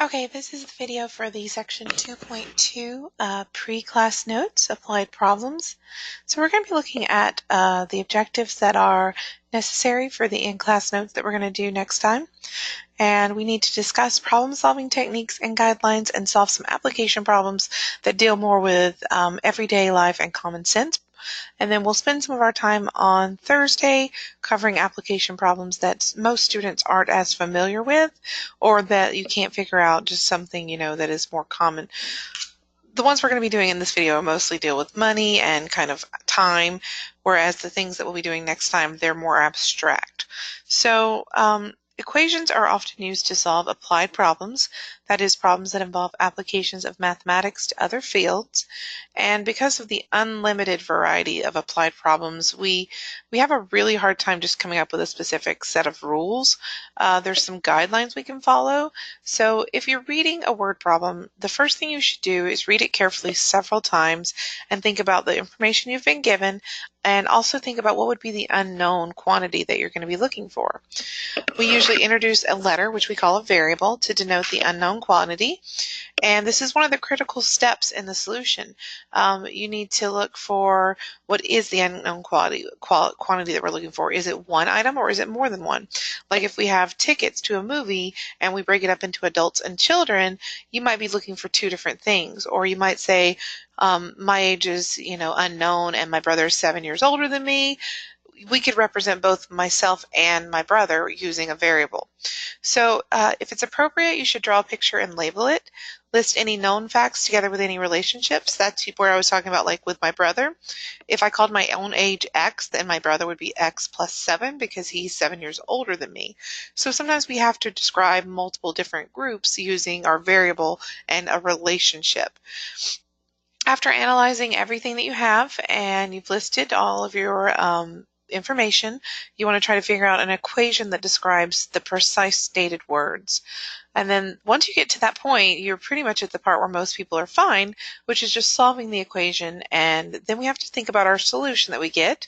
Okay, this is the video for the section 2.2 pre-class notes, applied problems. So we're going to be looking at the objectives that are necessary for the in-class notes that we're going to do next time. And we need to discuss problem-solving techniques and guidelines and solve some application problems that deal more with everyday life and common sense. And then we'll spend some of our time on Thursday covering application problems that most students aren't as familiar with, or that you can't figure out, just something, that is more common. The ones we're going to be doing in this video mostly deal with money and kind of time, whereas the things that we'll be doing next time, they're more abstract. So equations are often used to solve applied problems, that is, problems that involve applications of mathematics to other fields. And because of the unlimited variety of applied problems, we have a really hard time just coming up with a specific set of rules. There's some guidelines we can follow. So if you're reading a word problem, the first thing you should do is read it carefully several times and think about the information you've been given, and also think about what would be the unknown quantity that you're going to be looking for. We usually introduce a letter, which we call a variable, to denote the unknown quantity. And this is one of the critical steps in the solution. You need to look for what is the unknown quantity that we're looking for. Is it one item or is it more than one? Like if we have tickets to a movie and we break it up into adults and children, you might be looking for two different things. Or you might say, my age is, unknown and my brother is 7 years older than me. We could represent both myself and my brother using a variable. So if it's appropriate, you should draw a picture and label it. List any known facts together with any relationships. That's where I was talking about, like with my brother. If I called my own age X, then my brother would be X plus 7 because he's 7 years older than me. So sometimes we have to describe multiple different groups using our variable and a relationship. After analyzing everything that you have and you've listed all of your information, you want to try to figure out an equation that describes the precise stated words. And then once you get to that point, you're pretty much at the part where most people are fine, which is just solving the equation. And then we have to think about our solution that we get.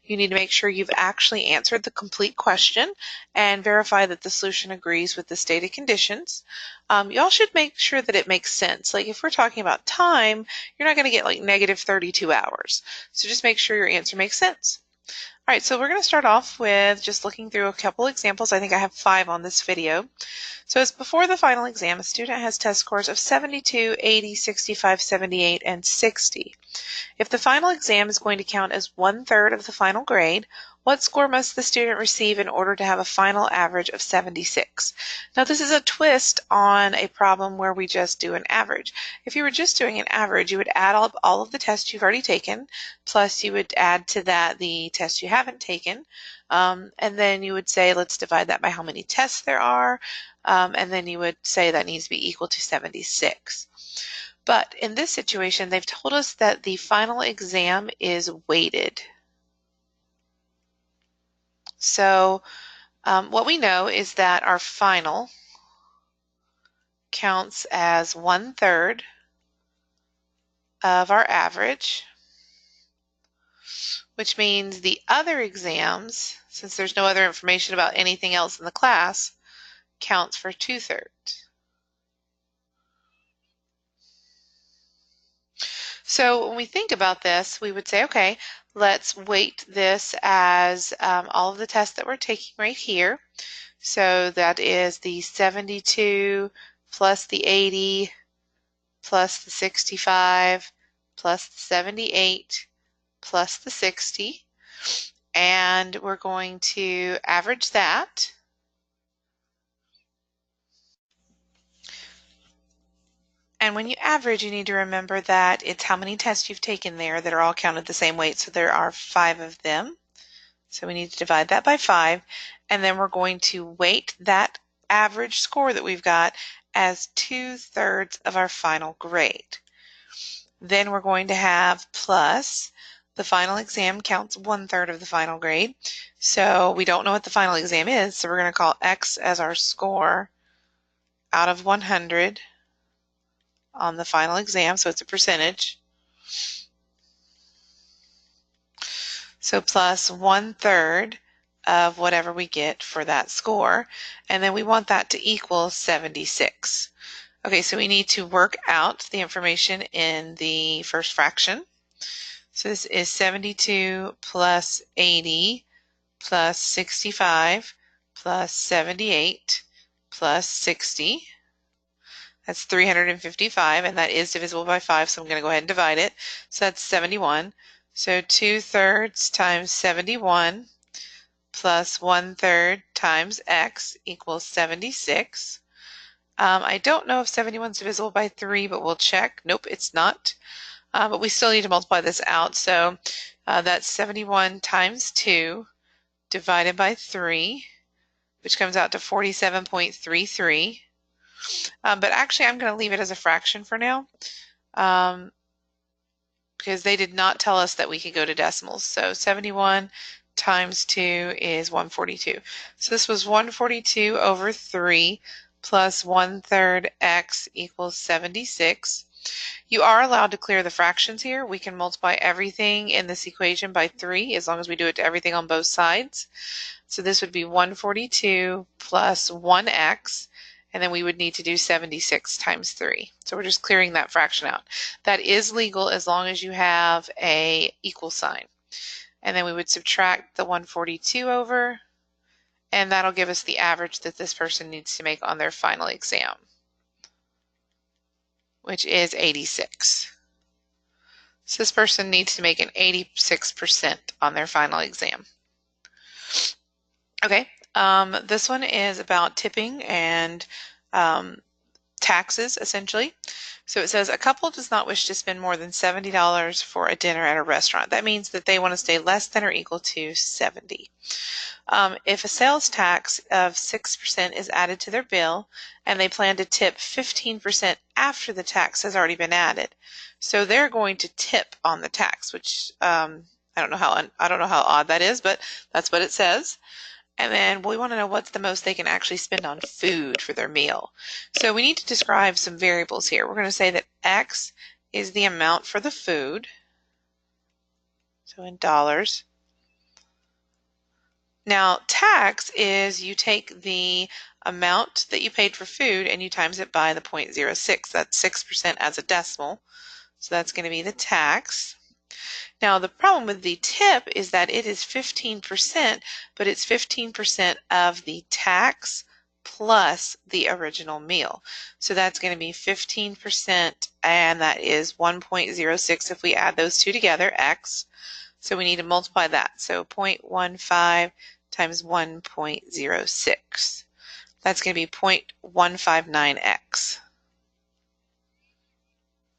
You need to make sure you've actually answered the complete question and verify that the solution agrees with the stated conditions. You all should make sure that it makes sense. Like if we're talking about time, you're not going to get like negative 32 hours. So just make sure your answer makes sense. All right, so we're going to start off with just looking through a couple examples. I think I have 5 on this video. So as before the final exam, a student has test scores of 72, 80, 65, 78, and 60. If the final exam is going to count as 1/3 of the final grade, what score must the student receive in order to have a final average of 76? Now this is a twist on a problem where we just do an average. If you were just doing an average, you would add up all of the tests you've already taken, plus you would add to that the tests you haven't taken, and then you would say, let's divide that by how many tests there are, and then you would say that needs to be equal to 76. But in this situation, they've told us that the final exam is weighted. So what we know is that our final counts as 1/3 of our average, which means the other exams, since there's no other information about anything else in the class, counts for 2/3. So when we think about this, we would say, okay, let's weight this as all of the tests that we're taking right here. So that is the 72 plus the 80 plus the 65 plus the 78 plus the 60. And we're going to average that. And when you average, you need to remember that it's how many tests you've taken there that are all counted the same weight. So there are 5 of them. So we need to divide that by 5. And then we're going to weight that average score that we've got as 2/3 of our final grade. Then we're going to have plus the final exam counts 1/3 of the final grade. So we don't know what the final exam is. So we're going to call X as our score out of 100 on the final exam, so it's a percentage. So plus 1/3 of whatever we get for that score, and then we want that to equal 76. Okay, so we need to work out the information in the first fraction. So this is 72 plus 80 plus 65 plus 78 plus 60. That's 355, and that is divisible by 5, so I'm going to go ahead and divide it. So that's 71. So 2/3 times 71 plus 1/3 times x equals 76. I don't know if 71 is divisible by 3, but we'll check. Nope, it's not. But we still need to multiply this out. So that's 71 times 2 divided by 3, which comes out to 47.33. But actually, I'm going to leave it as a fraction for now because they did not tell us that we could go to decimals. So 71 times 2 is 142. So this was 142 over 3 plus 1/3 x equals 76. You are allowed to clear the fractions here. We can multiply everything in this equation by 3 as long as we do it to everything on both sides. So this would be 142 plus 1x, and then we would need to do 76 times 3. So we're just clearing that fraction out. That is legal as long as you have a equal sign. And then we would subtract the 142 over, and that'll give us the average that this person needs to make on their final exam, which is 86. So this person needs to make an 86% on their final exam. Okay, this one is about tipping and taxes, essentially. So it says a couple does not wish to spend more than $70 for a dinner at a restaurant. That means that they want to stay less than or equal to 70. If a sales tax of 6% is added to their bill and they plan to tip 15% after the tax has already been added, so they're going to tip on the tax, which I don't know how odd that is, but that's what it says. And then we want to know what's the most they can actually spend on food for their meal. So we need to describe some variables here. We're going to say that X is the amount for the food, so in dollars. Now, tax is you take the amount that you paid for food and you times it by the 0.06. That's 6% as a decimal. So that's going to be the tax. Now, the problem with the tip is that it is 15%, but it's 15% of the tax plus the original meal. So that's going to be 15%, and that is 1.06 if we add those two together, X. So we need to multiply that. So 0.15 times 1.06. That's going to be 0.159x.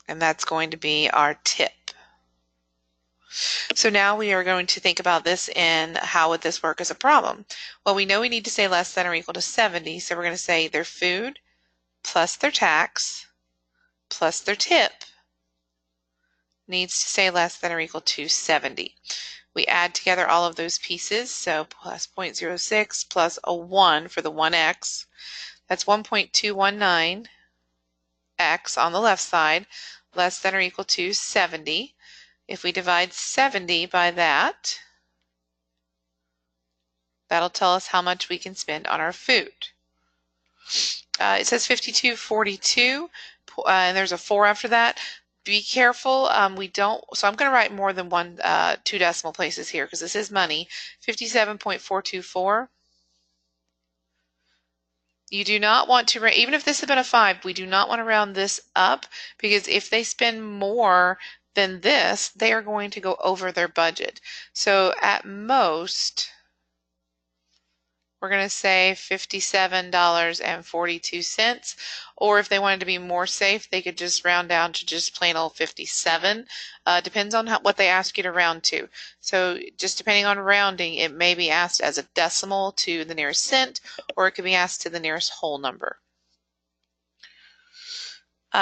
And that's going to be our tip. So now we are going to think about this in how would this work as a problem. Well, we know we need to say less than or equal to 70, so we're going to say their food plus their tax plus their tip needs to say less than or equal to 70. We add together all of those pieces, so plus 0.06 plus a 1 for the 1x. That's 1.219x on the left side, less than or equal to 70. If we divide 70 by that, that'll tell us how much we can spend on our food. It says 52.42, and there's a 4 after that. Be careful, so I'm going to write more than two decimal places here because this is money. 57.424. You do not want to, even if this had been a 5, we do not want to round this up because if they spend more than this, they are going to go over their budget. So at most, we're going to say $57.42, or if they wanted to be more safe, they could just round down to just plain old 57. Depends on what they ask you to round to. So just depending on rounding, it may be asked as a decimal to the nearest cent, or it could be asked to the nearest whole number.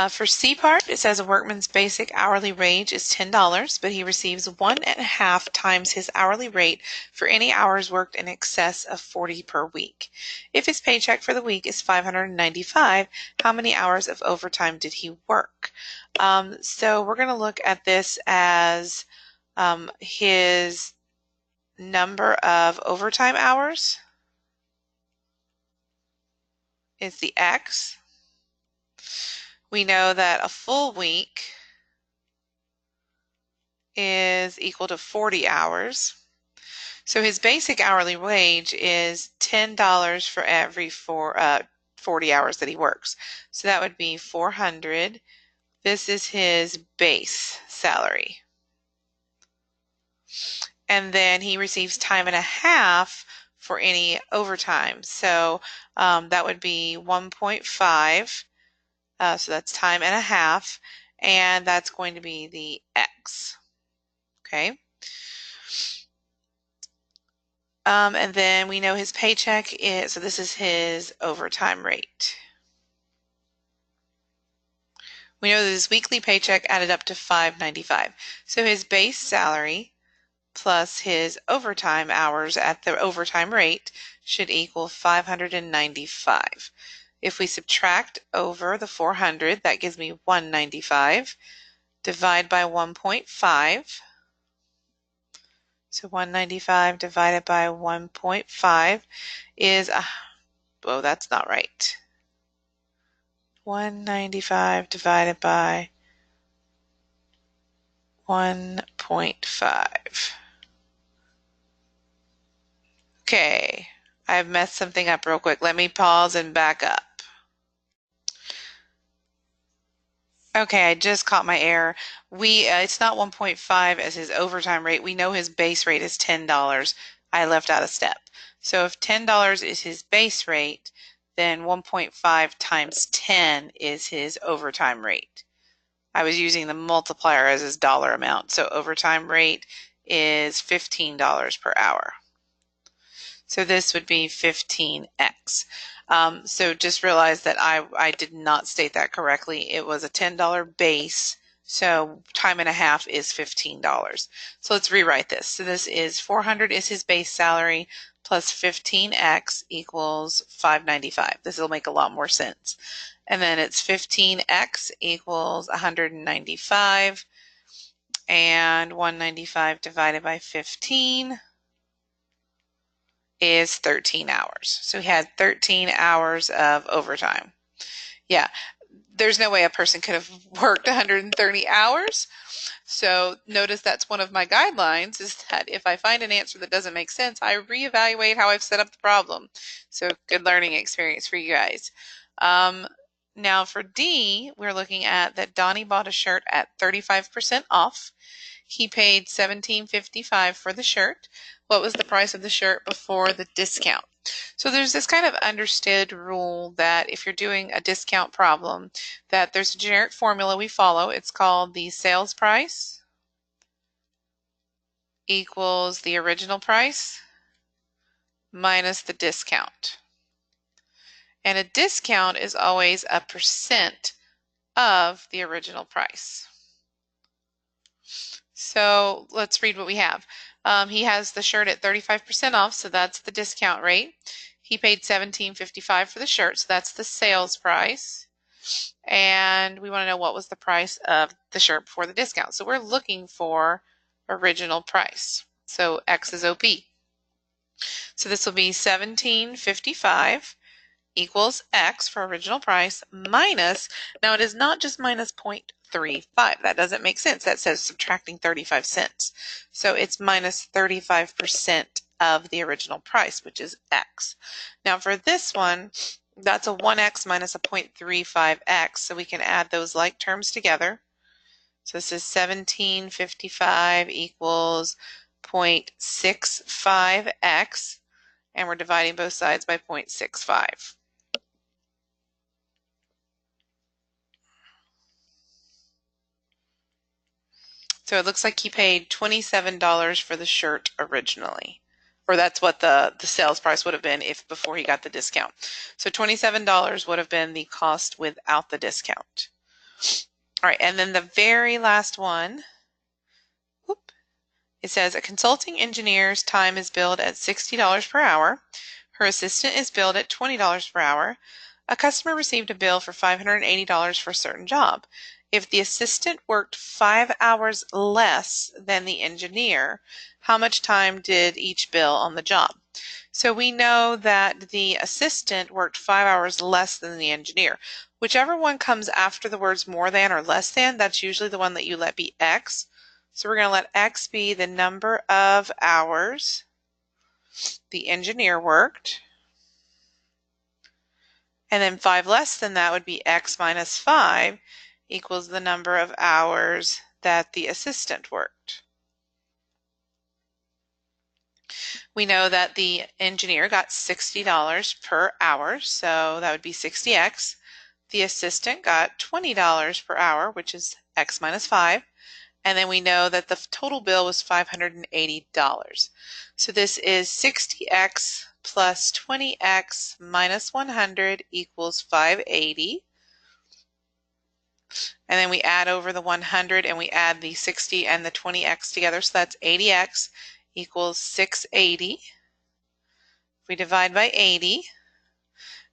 For C part, it says a workman's basic hourly wage is $10, but he receives 1.5 times his hourly rate for any hours worked in excess of 40 per week. If his paycheck for the week is $595, how many hours of overtime did he work? So we're going to look at this as his number of overtime hours is the X. We know that a full week is equal to 40 hours. So his basic hourly wage is $10 for every 40 hours that he works. So that would be 400. This is his base salary. And then he receives time and a half for any overtime. So that would be 1.5. So that's time and a half. And that's going to be the X. Okay. And then we know his paycheck is, so this is his overtime rate. We know that his weekly paycheck added up to $5.95. So his base salary plus his overtime hours at the overtime rate should equal $595. If we subtract over the 400, that gives me $195. Divide by 1.5. So 195 divided by 1.5 is, oh, that's not right. 195 divided by 1.5. Okay, I've messed something up real quick. Let me pause and back up. Okay, I just caught my error. It's not 1.5 as his overtime rate. We know his base rate is $10. I left out a step. So if $10 is his base rate, then 1.5 times 10 is his overtime rate. I was using the multiplier as his dollar amount. So overtime rate is $15 per hour. So this would be 15x. So just realize that I did not state that correctly. It was a $10 base, so time and a half is $15. So let's rewrite this. So this is 400 is his base salary plus 15x equals 595. This will make a lot more sense. And then it's 15x equals 195, and 195 divided by 15 is 13 hours. So he had 13 hours of overtime. Yeah, there's no way a person could have worked 130 hours. So notice that's one of my guidelines, is that if I find an answer that doesn't make sense, I reevaluate how I've set up the problem. So good learning experience for you guys. Now for D, we're looking at that Donnie bought a shirt at 35% off. He paid $17.55 for the shirt. What was the price of the shirt before the discount? So there's this kind of understood rule that if you're doing a discount problem, that there's a generic formula we follow. It's called the sales price equals the original price minus the discount. And a discount is always a percent of the original price. So let's read what we have. He has the shirt at 35% off, so that's the discount rate. He paid $17.55 for the shirt, so that's the sales price. And we want to know what was the price of the shirt before the discount. So we're looking for original price. So X is OP. So this will be $17.55 equals X for original price minus, now it is not just minus 0.35. That doesn't make sense. That says subtracting 35 cents. So it's minus 35% of the original price, which is X. Now for this one, that's a 1X minus a 0.35X. So we can add those like terms together. So this is 17.55 equals 0.65X. And we're dividing both sides by 0.65. So it looks like he paid $27 for the shirt originally. Or that's what the sales price would have been if before he got the discount. So $27 would have been the cost without the discount. All right, and then the very last one, it says a consulting engineer's time is billed at $60 per hour. Her assistant is billed at $20 per hour. A customer received a bill for $580 for a certain job. if the assistant worked 5 hours less than the engineer, how much time did each bill on the job? So we know that the assistant worked 5 hours less than the engineer. Whichever one comes after the words more than or less than, that's usually the one that you let be X. So we're going to let X be the number of hours the engineer worked. And then 5 less than that would be X minus 5 equals the number of hours that the assistant worked. We know that the engineer got $60 per hour, so that would be 60X. The assistant got $20 per hour, which is X minus 5. And then we know that the total bill was $580. So this is 60X plus 20X minus 100 equals 580. And then we add over the 100 and we add the 60 and the 20X together. So that's 80X equals 680. If we divide by 80,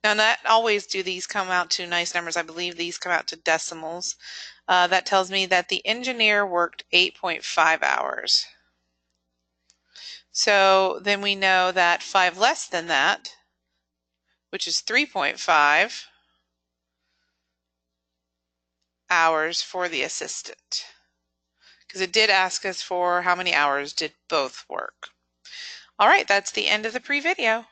now not always do these come out to nice numbers. I believe these come out to decimals. That tells me that the engineer worked 8.5 hours. So then we know that 5 less than that, which is 3.5 hours for the assistant. Because it did ask us for how many hours did both work. All right, that's the end of the pre-video.